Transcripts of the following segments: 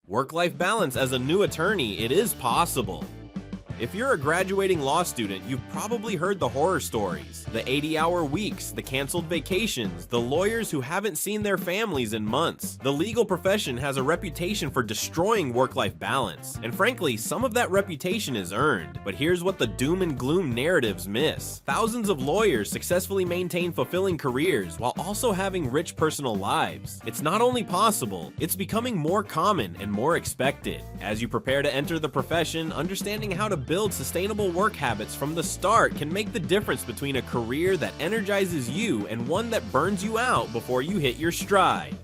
Work-life balance as a new attorney, it is possible. If you're a graduating law student, you've probably heard the horror stories. The 80-hour weeks, the canceled vacations, the lawyers who haven't seen their families in months. The legal profession has a reputation for destroying work-life balance. And frankly, some of that reputation is earned. But here's what the doom and gloom narratives miss. Thousands of lawyers successfully maintain fulfilling careers while also having rich personal lives. It's not only possible, it's becoming more common and more expected. As you prepare to enter the profession, understanding how to build sustainable work habits from the start can make the difference between a career that energizes you and one that burns you out before you hit your stride.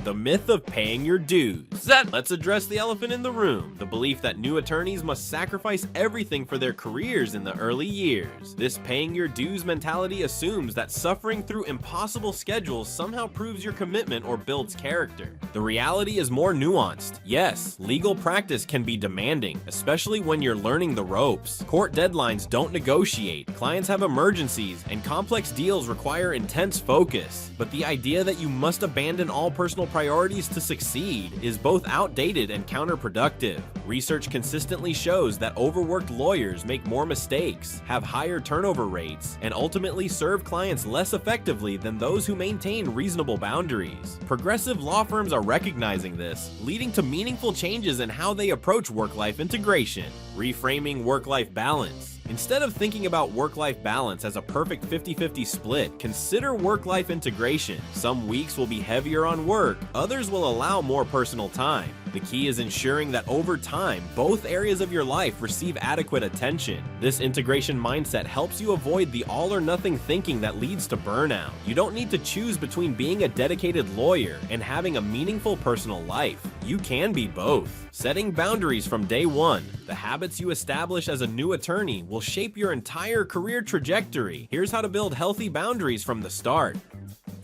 The myth of paying your dues. Let's address the elephant in the room, the belief that new attorneys must sacrifice everything for their careers in the early years. This paying your dues mentality assumes that suffering through impossible schedules somehow proves your commitment or builds character. The reality is more nuanced. Yes, legal practice can be demanding, especially when you're learning the ropes. Court deadlines don't negotiate, clients have emergencies, and complex deals require intense focus. But the idea that you must abandon all personal priorities to succeed is both outdated and counterproductive. Research consistently shows that overworked lawyers make more mistakes, have higher turnover rates, and ultimately serve clients less effectively than those who maintain reasonable boundaries. Progressive law firms are recognizing this, leading to meaningful changes in how they approach work-life integration. Reframing work-life balance. Instead of thinking about work-life balance as a perfect 50-50 split, consider work-life integration. Some weeks will be heavier on work, others will allow more personal time. The key is ensuring that over time, both areas of your life receive adequate attention. This integration mindset helps you avoid the all-or-nothing thinking that leads to burnout. You don't need to choose between being a dedicated lawyer and having a meaningful personal life. You can be both. Setting boundaries from day one. The habits you establish as a new attorney will shape your entire career trajectory. Here's how to build healthy boundaries from the start.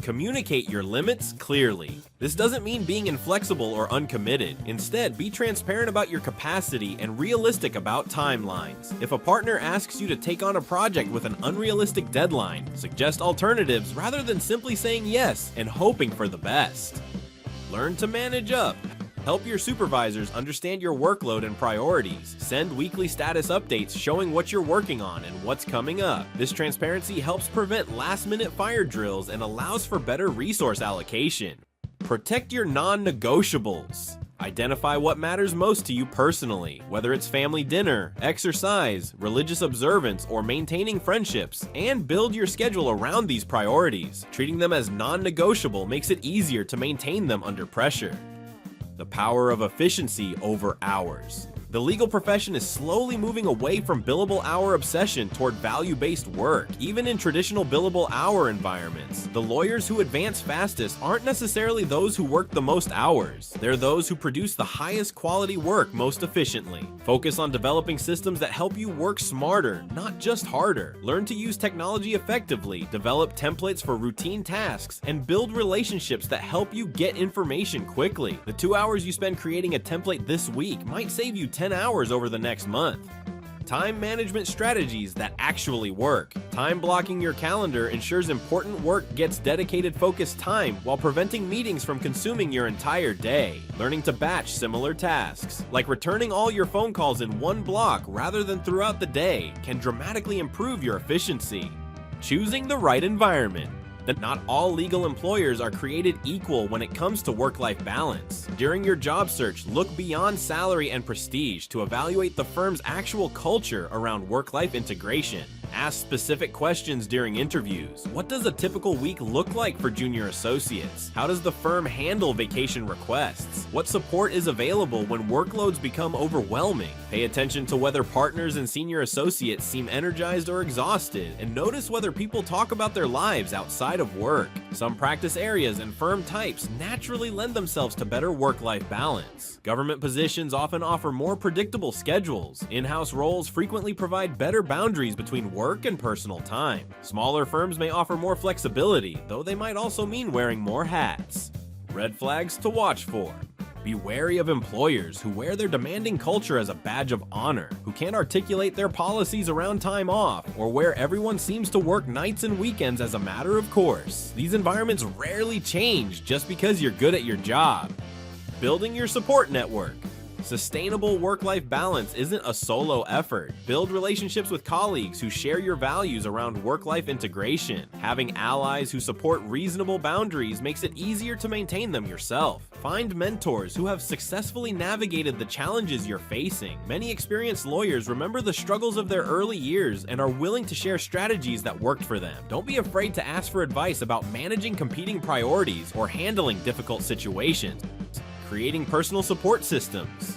Communicate your limits clearly. This doesn't mean being inflexible or uncommitted. Instead, be transparent about your capacity and realistic about timelines. If a partner asks you to take on a project with an unrealistic deadline, suggest alternatives rather than simply saying yes and hoping for the best. Learn to manage up. Help your supervisors understand your workload and priorities. Send weekly status updates showing what you're working on and what's coming up. This transparency helps prevent last-minute fire drills and allows for better resource allocation. Protect your non-negotiables. Identify what matters most to you personally, whether it's family dinner, exercise, religious observance, or maintaining friendships, and build your schedule around these priorities. Treating them as non-negotiable makes it easier to maintain them under pressure. The power of efficiency over hours. The legal profession is slowly moving away from billable hour obsession toward value-based work. Even in traditional billable hour environments, the lawyers who advance fastest aren't necessarily those who work the most hours. They're those who produce the highest quality work most efficiently. Focus on developing systems that help you work smarter, not just harder. Learn to use technology effectively, develop templates for routine tasks, and build relationships that help you get information quickly. The 2 hours you spend creating a template this week might save you 10 hours over the next month. Time management strategies that actually work. Time blocking your calendar ensures important work gets dedicated focused time while preventing meetings from consuming your entire day. Learning to batch similar tasks, like returning all your phone calls in one block rather than throughout the day, can dramatically improve your efficiency. Choosing the right environment. That not all legal employers are created equal when it comes to work-life balance. During your job search, look beyond salary and prestige to evaluate the firm's actual culture around work-life integration. Ask specific questions during interviews. What does a typical week look like for junior associates? How does the firm handle vacation requests? What support is available when workloads become overwhelming? Pay attention to whether partners and senior associates seem energized or exhausted, and notice whether people talk about their lives outside of work. Some practice areas and firm types naturally lend themselves to better work-life balance. Government positions often offer more predictable schedules. In-house roles frequently provide better boundaries between work and personal time. Smaller firms may offer more flexibility, though they might also mean wearing more hats. Red flags to watch for. Be wary of employers who wear their demanding culture as a badge of honor, who can't articulate their policies around time off, or where everyone seems to work nights and weekends as a matter of course. These environments rarely change just because you're good at your job. Building your support network. Sustainable work-life balance isn't a solo effort. Build relationships with colleagues who share your values around work-life integration. Having allies who support reasonable boundaries makes it easier to maintain them yourself. Find mentors who have successfully navigated the challenges you're facing. Many experienced lawyers remember the struggles of their early years and are willing to share strategies that worked for them. Don't be afraid to ask for advice about managing competing priorities or handling difficult situations. Creating personal support systems.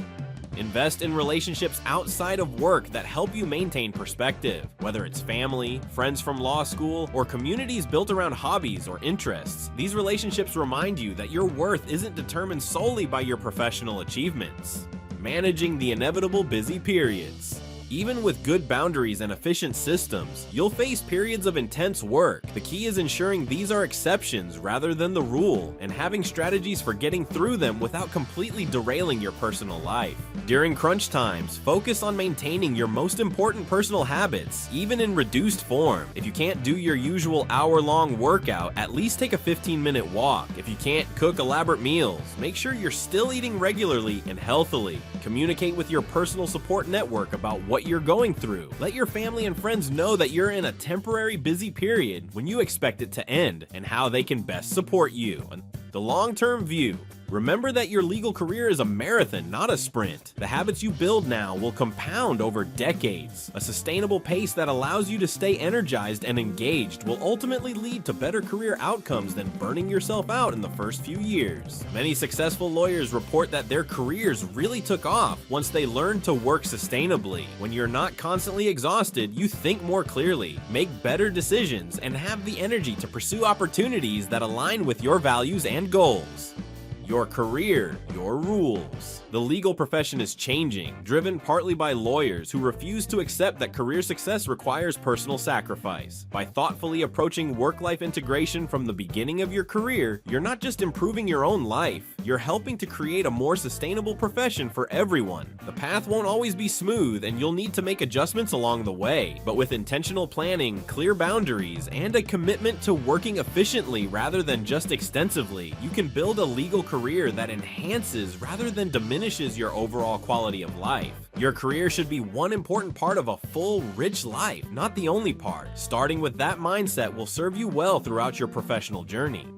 Invest in relationships outside of work that help you maintain perspective. Whether it's family, friends from law school, or communities built around hobbies or interests, these relationships remind you that your worth isn't determined solely by your professional achievements. Managing the inevitable busy periods. Even with good boundaries and efficient systems, you'll face periods of intense work. The key is ensuring these are exceptions rather than the rule, and having strategies for getting through them without completely derailing your personal life. During crunch times, focus on maintaining your most important personal habits, even in reduced form. If you can't do your usual hour-long workout, at least take a 15-minute walk. If you can't cook elaborate meals, make sure you're still eating regularly and healthily. Communicate with your personal support network about what you're going through. Let your family and friends know that you're in a temporary busy period when you expect it to end, and how they can best support you. The long-term view. Remember that your legal career is a marathon, not a sprint. The habits you build now will compound over decades. A sustainable pace that allows you to stay energized and engaged will ultimately lead to better career outcomes than burning yourself out in the first few years. Many successful lawyers report that their careers really took off once they learned to work sustainably. When you're not constantly exhausted, you think more clearly, make better decisions, and have the energy to pursue opportunities that align with your values and goals. Your career, your rules. The legal profession is changing, driven partly by lawyers who refuse to accept that career success requires personal sacrifice. By thoughtfully approaching work-life integration from the beginning of your career, you're not just improving your own life, you're helping to create a more sustainable profession for everyone. The path won't always be smooth, and you'll need to make adjustments along the way, but with intentional planning, clear boundaries, and a commitment to working efficiently rather than just extensively, you can build a legal career that enhances rather than diminishes your overall quality of life. Your career should be one important part of a full, rich life, not the only part. Starting with that mindset will serve you well throughout your professional journey.